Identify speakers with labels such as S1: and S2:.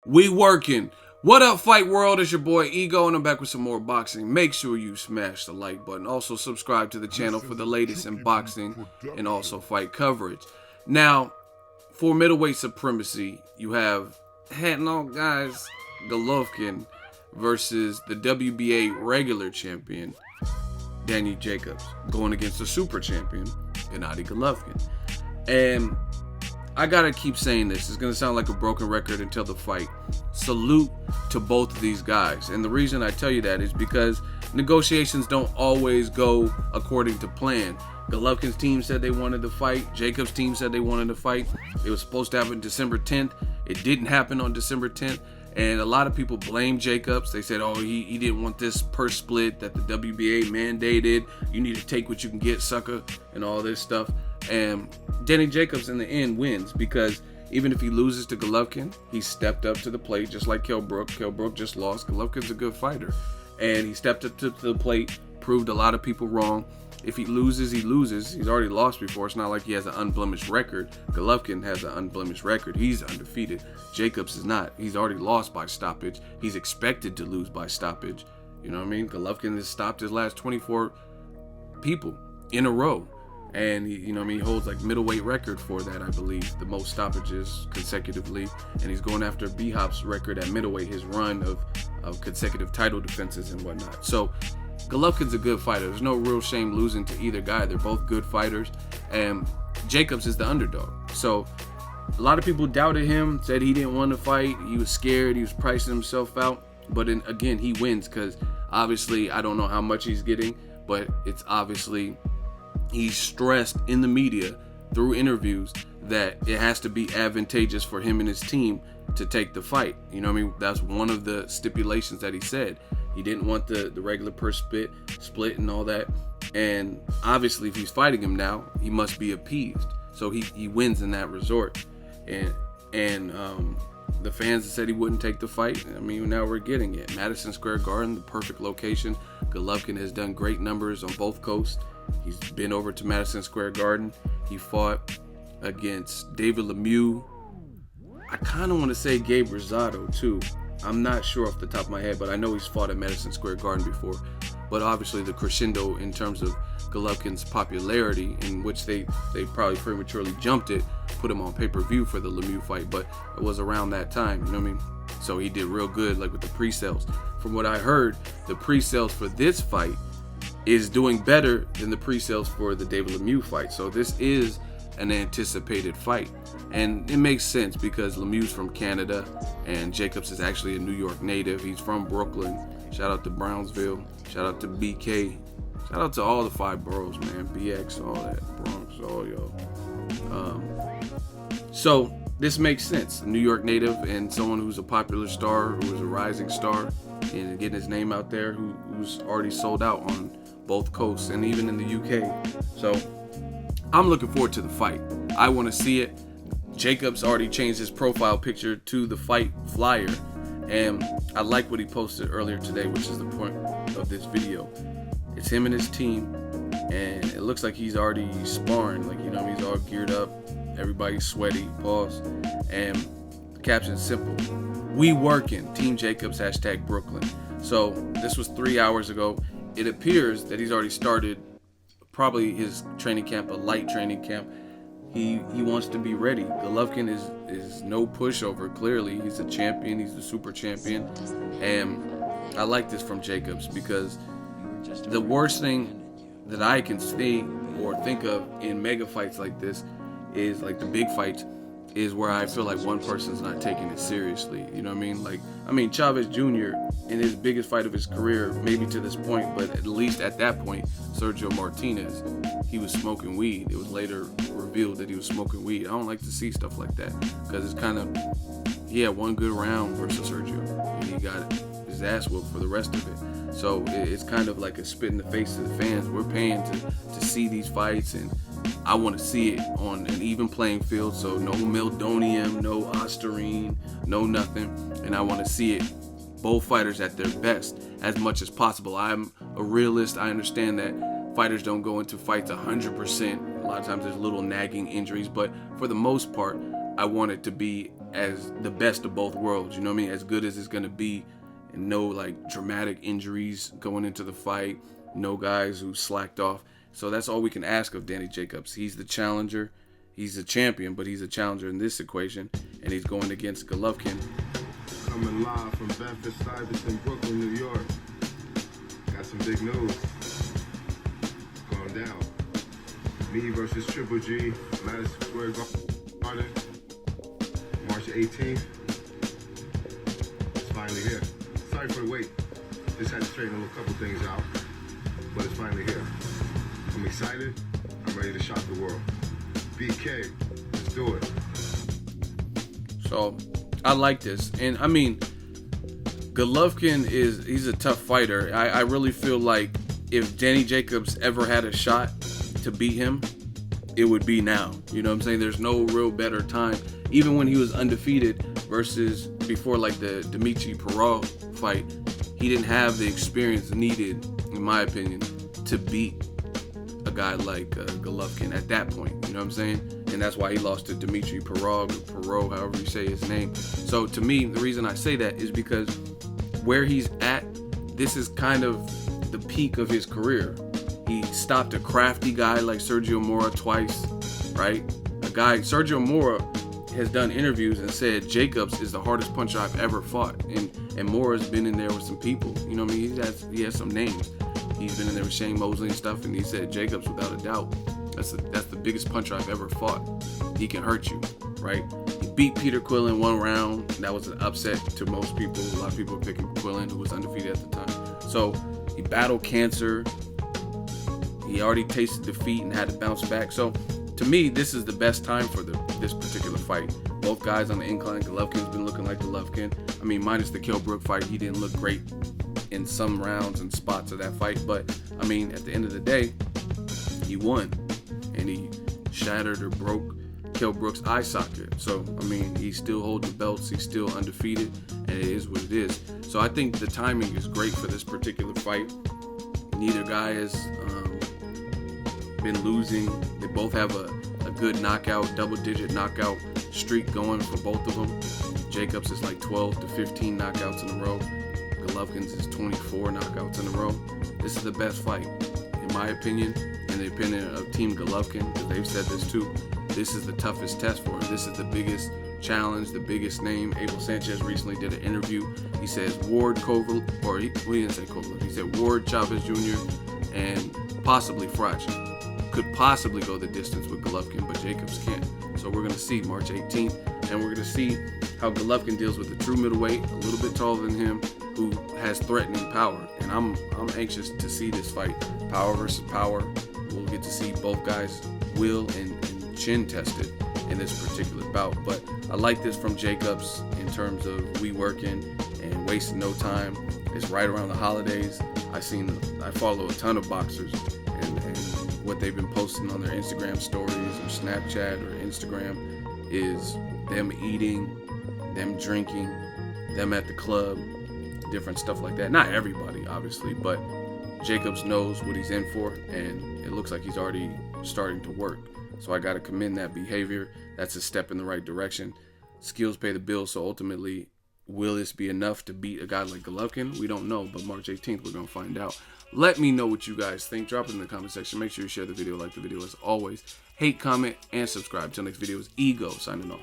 S1: We working. What up, Fight World? It's your boy Ego, and I'm back with some more boxing. Make sure you smash the like button. Also, subscribe to the channel for the latest in boxing and also fight coverage. Now, for middleweight supremacy, you have Golovkin versus the WBA regular champion, Danny Jacobs, going against the super champion, Gennady Golovkin. And I gotta keep saying this. It's gonna sound like a broken record until the fight. Salute to both of these guys. And the reason I tell you that is because negotiations don't always go according to plan. Golovkin's team said they wanted to fight. Jacobs' team said they wanted to fight. It was supposed to happen December 10th. It didn't happen on December 10th. And a lot of people blame Jacobs. They said, oh, he didn't want this purse split that the WBA mandated. You need to take what you can get, sucker, and all this stuff. And Danny Jacobs in the end wins because even if he loses to Golovkin, he stepped up to the plate just like Kell Brook. Kell Brook just lost. Golovkin's a good fighter. And he stepped up to the plate, proved a lot of people wrong. If he loses, he loses. He's already lost before. It's not like he has an unblemished record. Golovkin has an unblemished record. He's undefeated. Jacobs is not. He's already lost by stoppage. He's expected to lose by stoppage. You know what I mean? Golovkin has stopped his last 24 people in a row. And he holds like middleweight record for that, I believe, the most stoppages consecutively. And he's going after B-Hop's record at middleweight, his run of consecutive title defenses and whatnot. So Golovkin's a good fighter. There's no real shame losing to either guy. They're both good fighters. And Jacobs is the underdog. So a lot of people doubted him, said he didn't want to fight. He was scared. He was pricing himself out. But again, he wins because obviously I don't know how much he's getting, but it's obviously he's stressed in the media through interviews that it has to be advantageous for him and his team to take the fight. You know what I mean? That's one of the stipulations that he said. He didn't want the regular purse split and all that. And obviously if he's fighting him now, he must be appeased. So he wins in that resort. And the fans that said he wouldn't take the fight, I mean, now we're getting it. Madison Square Garden, the perfect location. Golovkin has done great numbers on both coasts. He's been over to Madison Square Garden. He fought against David Lemieux. I kind of want to say Gabe Rosado too. I'm not sure off the top of my head, but I know he's fought at Madison Square Garden before. But obviously the crescendo in terms of Golovkin's popularity, in which they probably prematurely jumped it, put him on pay-per-view for the Lemieux fight, but it was around that time, you know what I mean? So he did real good, like with the pre-sales. From what I heard, the pre-sales for this fight is doing better than the pre-sales for the David Lemieux fight. So this is an anticipated fight. And it makes sense because Lemieux's from Canada and Jacobs is actually a New York native. He's from Brooklyn. Shout out to Brownsville. Shout out to BK. Shout out to all the 5 boroughs, man. BX, all that. Bronx, all y'all. So this makes sense. A New York native and someone who's a popular star, who is a rising star, and getting his name out there, who's already sold out on both coasts and even in the UK. So I'm looking forward to the fight. I want to see it. Jacobs already changed his profile picture to the fight flyer, and I like what he posted earlier today, which is the point of this video. It's him and his team, and it looks like he's already sparring, like, you know, he's all geared up, everybody's sweaty, pause, and the caption's simple: we working, Team Jacobs, #Brooklyn. So this was 3 hours ago. It appears that he's already started probably his training camp, a light training camp. He wants to be ready. Golovkin is no pushover, clearly. He's a champion, he's the super champion. And I like this from Jacobs because the worst thing that I can see or think of in mega fights like this is, like the big fights, is where I feel like one person's not taking it seriously. You know what I mean? Chavez Jr. in his biggest fight of his career, maybe to this point, but at least at that point, Sergio Martinez, he was smoking weed. It was later revealed that he was smoking weed. I don't like to see stuff like that because it's kind of, he had one good round versus Sergio, and he got his ass whooped for the rest of it. So it's kind of like a spit in the face to the fans. We're paying to see these fights, and I want to see it on an even playing field. So no meldonium, no ostarine, no nothing. And I want to see it, both fighters at their best as much as possible. I'm a realist. I understand that fighters don't go into fights 100%. A lot of times there's little nagging injuries, but for the most part, I want it to be as the best of both worlds. You know what I mean? As good as it's gonna be, and no like dramatic injuries going into the fight. No guys who slacked off. So that's all we can ask of Danny Jacobs. He's the challenger. He's a champion, but he's a challenger in this equation, and he's going against Golovkin.
S2: Coming live from Bedford-Stuyvesant, Brooklyn, New York. Got some big news going down. Me versus Triple G, Madison Square Garden, March 18th. It's finally here. Sorry for the wait. Just had to straighten a couple things out, but it's finally here. I'm excited. I'm ready to shock the world. BK, let's do it.
S1: So I like this, and I mean, Golovkin he's a tough fighter. I really feel like if Danny Jacobs ever had a shot to beat him, it would be now. You know what I'm saying? There's no real better time. Even when he was undefeated versus before like the Dimitri Perot fight, he didn't have the experience needed, in my opinion, to beat a guy like Golovkin at that point. You know what I'm saying? And that's why he lost to Dimitri Perot, however you say his name. So to me, the reason I say that is because where he's at, this is kind of the peak of his career. He stopped a crafty guy like Sergio Mora twice, right? Sergio Mora has done interviews and said Jacobs is the hardest puncher I've eever fought. And Mora's been in there with some people. You know what I mean? He has some names. He's been in there with Shane Mosley and stuff, and he said Jacobs, without a doubt, that's the biggest puncher I've ever fought. He can hurt you, right? He beat Peter Quillin 1 round. That was an upset to most people. A lot of people were picking Quillin, who was undefeated at the time. So he battled cancer. He already tasted defeat and had to bounce back. So to me, this is the best time for this particular fight. Both guys on the incline. Golovkin's been looking like Golovkin. I mean, minus the Kell Brook fight, he didn't look great in some rounds and spots of that fight. But I mean, at the end of the day, he won, and he shattered or broke Kell Brook's eye socket. So I mean, he still holds the belts. He's still undefeated, and it is what it is. So I think the timing is great for this particular fight. Neither guy has been losing. They both have a good knockout, double-digit knockout streak going for both of them. Jacobs is like 12 to 15 knockouts in a row. Golovkin's is 24 knockouts in a row. This is the best fight, in my opinion, and the opinion of Team Golovkin, because they've said this too. This is the toughest test for him. This is the biggest challenge, the biggest name. Abel Sanchez recently did an interview. He says Ward Kovalev, or he didn't say Kovalev. He said Ward, Chavez Jr., and possibly Fracha could possibly go the distance with Golovkin, but Jacobs can't. So we're going to see March 18th, and we're going to see how Golovkin deals with the true middleweight, a little bit taller than him, who has threatening power. And I'm anxious to see this fight. Power versus power. We'll get to see both guys' will and chin tested in this particular bout. But I like this from Jacobs in terms of we working and wasting no time. It's right around the holidays. I follow a ton of boxers, and what they've been posting on their Instagram stories or Snapchat or Instagram is them eating, them drinking, them at the club, different stuff like that. Not everybody, obviously, but Jacobs knows what he's in for, and it looks like he's already starting to work. So I got to commend that behavior. That's a step in the right direction. Skills pay the bills, so ultimately, will this be enough to beat a guy like Golovkin? We don't know, but March 18th, we're going to find out. Let me know what you guys think. Drop it in the comment section. Make sure you share the video, like the video as always. Hate, comment, and subscribe. Till next video is Ego signing off.